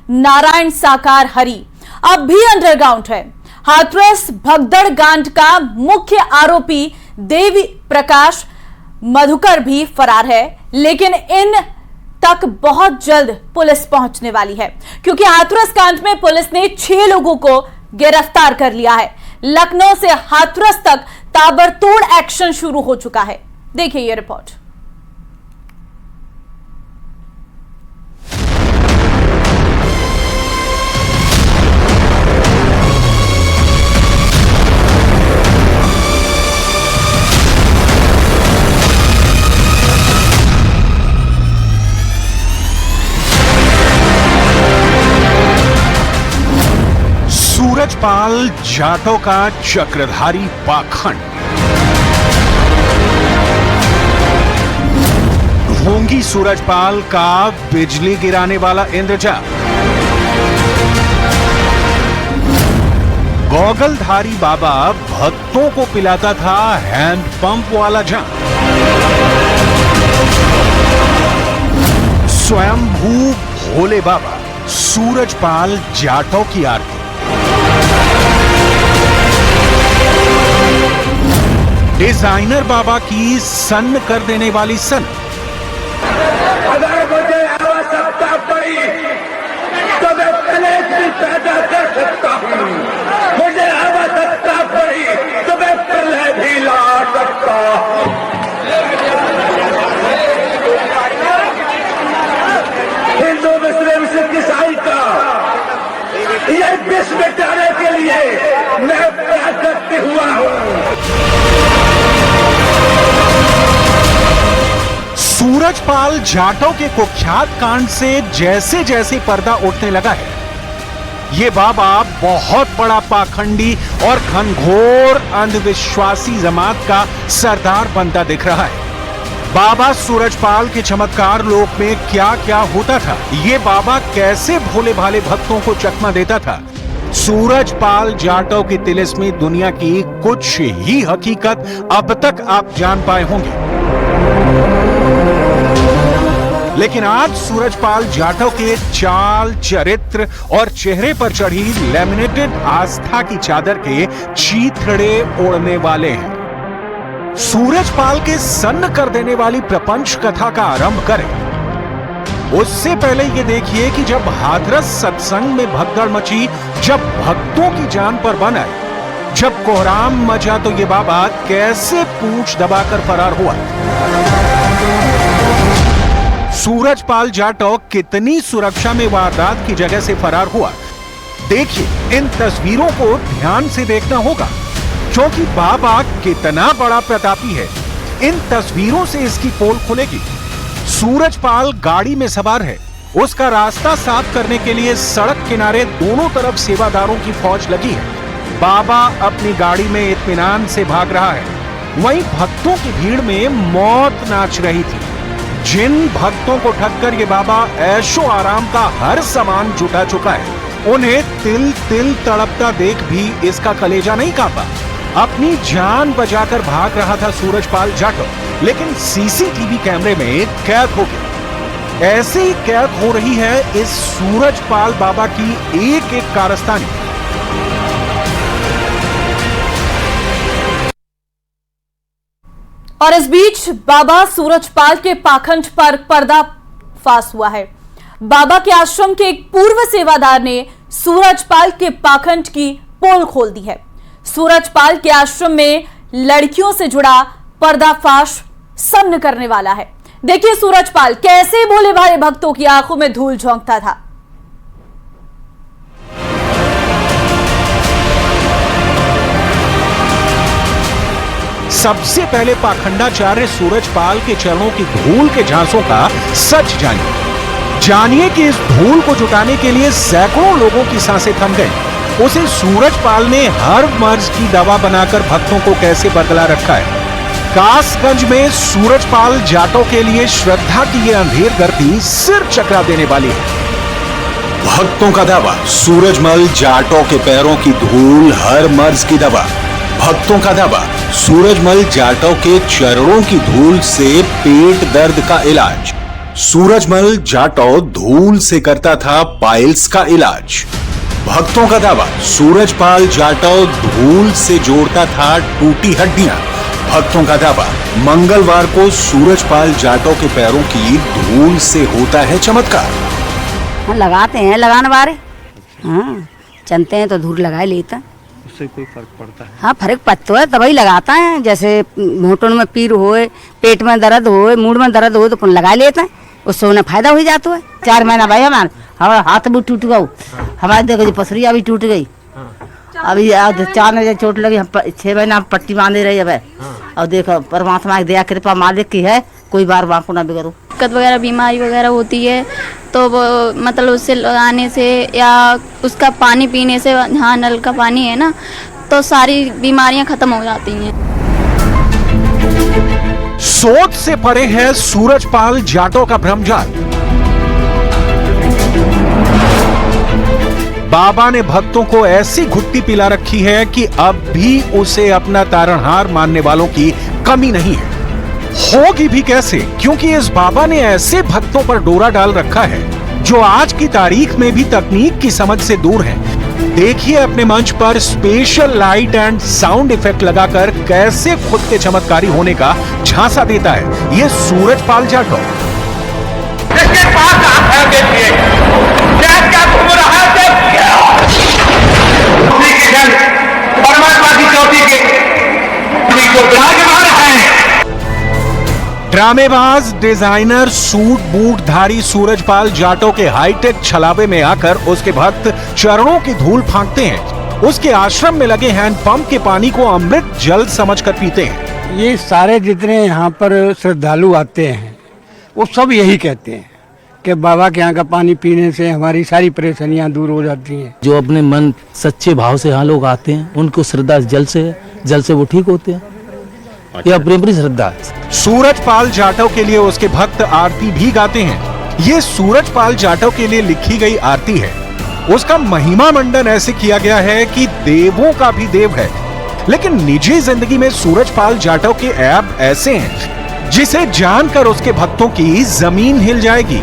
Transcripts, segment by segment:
नारायण साकार हरि अब भी अंडरग्राउंड है। हाथरस भगदड़ कांड का मुख्य आरोपी देवी प्रकाश मधुकर भी फरार है, लेकिन इन तक बहुत जल्द पुलिस पहुंचने वाली है, क्योंकि हाथरस कांड में पुलिस ने 6 लोगों को गिरफ्तार कर लिया है। लखनऊ से हाथरस तक ताबड़तोड़ एक्शन शुरू हो चुका है। देखिए ये रिपोर्ट। सूरजपाल जाटों का चक्रधारी पाखंड, ढोंगी सूरजपाल का बिजली गिराने वाला इंद्रजाल, गॉगलधारी बाबा भक्तों को पिलाता था हैंडपंप वाला जाम, स्वयंभू भोले बाबा सूरजपाल जाटों की आरती, डिजाइनर बाबा की सन्न कर देने वाली सन, अगर मुझे आवश्यकता पड़ी तो मैं कलेश भी पैदा कर सकता हूं, मुझे आवश्यकता पड़ी तो मैं प्रलय भी ला सकता हूं। हिंदू मुस्लिम सिख ईसाई का ये विश्व मिटाने के लिए मैं प्राकृत हुआ हूं। सूरजपाल जाटों के कुख्यात कांड से जैसे जैसे पर्दा उठने लगा है, ये बाबा बहुत बड़ा पाखंडी और घनघोर अंधविश्वासी जमात का सरदार बनता दिख रहा है। बाबा सूरजपाल के चमत्कार लोक में क्या क्या होता था, ये बाबा कैसे भोले भाले भक्तों को चकमा देता था, सूरजपाल जाटों की तिलिस्मी दुनिया की कुछ ही हकीकत अब तक आप जान पाए होंगे। लेकिन आज सूरजपाल जाटों के चाल, चरित्र और चेहरे पर चढ़ी लैमिनेटेड आस्था की चादर के चीथड़े ओढ़ने वाले हैं। सूरजपाल के सन्न कर देने वाली प्रपंच कथा का आरंभ करें, उससे पहले ये देखिए कि जब हाथरस सत्संग में भगदड़ मची, जब भक्तों की जान पर बन आई, जब कोहराम मचा, तो ये बाबा कैसे पूंछ दबाकर फरार हुआ। सूरजपाल जाटों कितनी सुरक्षा में वारदात की जगह से फरार हुआ, देखिए इन तस्वीरों को ध्यान से देखना होगा, क्योंकि बाबा कितना बड़ा प्रतापी है, इन तस्वीरों से इसकी पोल खुलेगी। सूरजपाल गाड़ी में सवार है, उसका रास्ता साफ करने के लिए सड़क किनारे दोनों तरफ सेवादारों की फौज लगी है। बाबा अपनी गाड़ी में इत्मीनान से भाग रहा है, वहीं भक्तों की भीड़ में मौत नाच रही थी। जिन भक्तों को ठगकर ये बाबा ऐशो आराम का हर सामान जुटा चुका है, उन्हें तिल तिल तड़पता देख भी इसका कलेजा नहीं कांपा। अपनी जान बचाकर भाग रहा था सूरजपाल जाटों, लेकिन सीसीटीवी कैमरे में कैद हो गया। ऐसे ही कैद हो रही है इस सूरजपाल बाबा की एक एक कारस्तानी। और इस बीच बाबा सूरजपाल के पाखंड पर पर्दाफाश हुआ है। बाबा के आश्रम के एक पूर्व सेवादार ने सूरजपाल के पाखंड की पोल खोल दी है। सूरजपाल के आश्रम में लड़कियों से जुड़ा पर्दाफाश सन्न करने वाला है। देखिए सूरजपाल कैसे भोले भाले भक्तों की आंखों में धूल झोंकता था। सबसे पहले पाखंडाचार्य सूरजपाल के चरणों की धूल के झांसों का सच जानिए कि इस धूल को जुटाने के लिए सैकड़ों लोगों की सांसें थम गई। उसे सूरजपाल ने हर मर्ज की दवा बनाकर भक्तों को कैसे बदला रखा है। कासगंज में सूरजपाल जाटों के लिए श्रद्धा की यह अंधेर गर्दी सिर चकरा देने वाली है। भक्तों का दावा, सूरजमल जाटों के पैरों की धूल हर मर्ज की दवा। भक्तों का दावा, सूरजमल जाटों के चरणों की धूल से पेट दर्द का इलाज। सूरजमल जाटव धूल से करता था पाइल्स का इलाज। भक्तों का दावा, सूरजपाल जाटव धूल से जोड़ता था टूटी हड्डियां। भक्तों का दावा, मंगलवार को सूरजपाल जाटव के पैरों की धूल से होता है चमत्कार। हाँ, लगाते हैं लगाने वाले, हाँ चलते हैं तो धूल लगा लेता, उससे कोई फर्क पड़ता है? हाँ फर्क पड़ता है, तभी लगाता है। जैसे घुटनों में पीर होए, पेट में दर्द होए, मूड में दर्द हो तो लगा लेते हैं, उससे उन्हें फायदा हो जाता है। 4 महीना भाई हमारा हाथ भी टूट गया, हमारे देखो पसरिया भी टूट गई। अभी 4 महीने चोट लगी, हम 6 महीना पट्टी बांधे रही है। और देखो परमात्मा की दया कृपा मालिक की है, कोई बार बापू ना बिगड़ो। दिक्कत वगैरह बीमारी वगैरह होती है तो वो मतलब उससे लगाने से या उसका पानी पीने से, हाँ नल का पानी है ना, तो सारी बीमारियां खत्म हो जाती हैं। सोच से परे है सूरजपाल जाटव का भ्रमजाल। बाबा ने भक्तों को ऐसी घुट्टी पिला रखी है कि अब भी उसे अपना तारणहार मानने वालों की कमी नहीं है। होगी भी कैसे, क्योंकि इस बाबा ने ऐसे भक्तों पर डोरा डाल रखा है जो आज की तारीख में भी तकनीक की समझ से दूर है। देखिए अपने मंच पर special light and sound effect लगाकर कैसे खुद के चमत्कारी होने का झांसा देता है ये सूरजपाल जाटव। इसके पास आप है देखिए क्या घूम रहा है, परमात्मा की चौथी के ड्रामेबाज डिजाइनर सूट बूटधारी सूरजपाल जाटव के हाईटेक छलावे में आकर उसके भक्त चरणों की धूल फांकते हैं। उसके आश्रम में लगे हैंडपंप के पानी को अमृत जल समझकर पीते हैं। ये सारे जितने यहाँ पर श्रद्धालु आते हैं वो सब यही कहते हैं कि बाबा के यहाँ का पानी पीने से हमारी सारी परेशानियाँ दूर हो जाती हैं। जो अपने मन सच्चे भाव से यहाँ लोग आते हैं, उनको श्रद्धा जल से वो ठीक होते हैं। ये अपनी श्रद्धा है। सूरजपाल जाटव के लिए उसके भक्त आरती भी गाते हैं। ये सूरजपाल जाटव के लिए लिखी गई आरती है। उसका महिमा मंडन ऐसे किया गया है कि देवों का भी देव है। लेकिन निजी जिंदगी में सूरजपाल जाटव के ऐब ऐसे हैं जिसे जानकर उसके भक्तों की जमीन हिल जाएगी।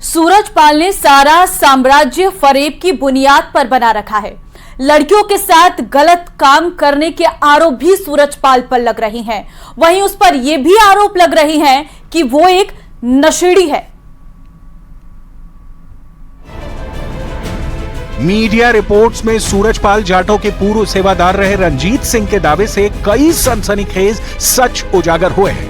सूरजपाल ने सारा साम्राज्य फरेब की बुनियाद पर बना रखा है। लड़कियों के साथ गलत काम करने के आरोप भी सूरजपाल पर लग रही हैं। वहीं उस पर यह भी आरोप लग रही हैं कि वो एक नशेड़ी है। मीडिया रिपोर्ट्स में सूरजपाल जाटव के पूर्व सेवादार रहे रंजीत सिंह के दावे से कई सनसनीखेज सच उजागर हुए हैं।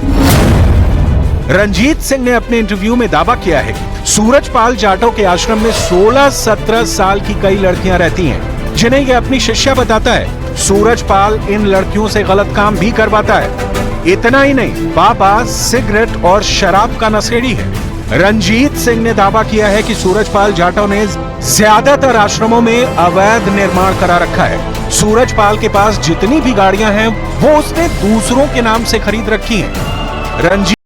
रंजीत सिंह ने अपने इंटरव्यू में दावा किया है कि सूरजपाल जाटव के आश्रम में 16-17 साल की कई लड़कियां रहती हैं, जिन्हें यह अपनी शिष्या बताता है। सूरजपाल इन लड़कियों से गलत काम भी करवाता है। इतना ही नहीं, बाबा सिगरेट और शराब का नशेड़ी है। रंजीत सिंह ने दावा किया है कि सूरजपाल जाटव ने ज्यादातर आश्रमों में अवैध निर्माण करा रखा है। सूरजपाल के पास जितनी भी गाड़ियां हैं वो उसने दूसरों के नाम से खरीद रखी हैं। रंजीत